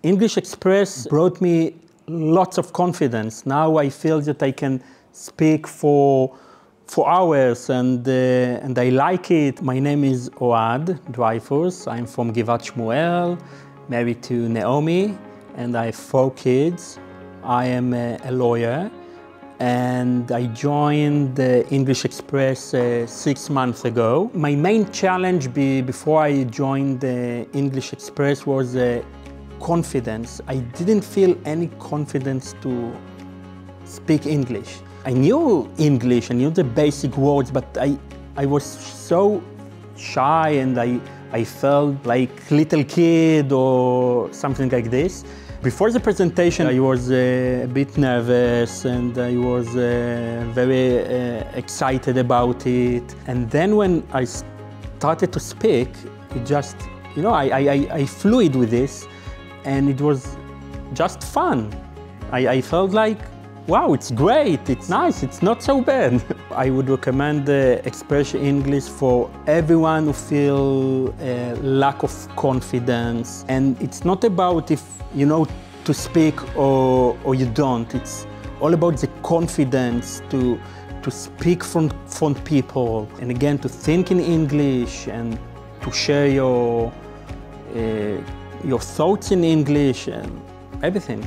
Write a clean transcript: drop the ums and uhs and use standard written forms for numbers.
English Express brought me lots of confidence. Now I feel that I can speak for hours and I like it. My name is Ohad Dreifuss. I'm from Givat Shmuel, married to Naomi, and I have 4 kids. I am a lawyer, and I joined the English Express 6 months ago. My main challenge before I joined the English Express was confidence. I didn't feel any confidence to speak English. I knew English, I knew the basic words, but I was so shy and I felt like a little kid or something like this. Before the presentation, I was a bit nervous and I was very excited about it. And then when I started to speak, it just, you know, I flew with this and it was just fun. I felt like, wow, it's great, it's nice, it's not so bad. I would recommend Express English for everyone who feel a lack of confidence. And it's not about if you know to speak or you don't. It's all about the confidence to speak from people. And again, to think in English and to share your thoughts in English and everything.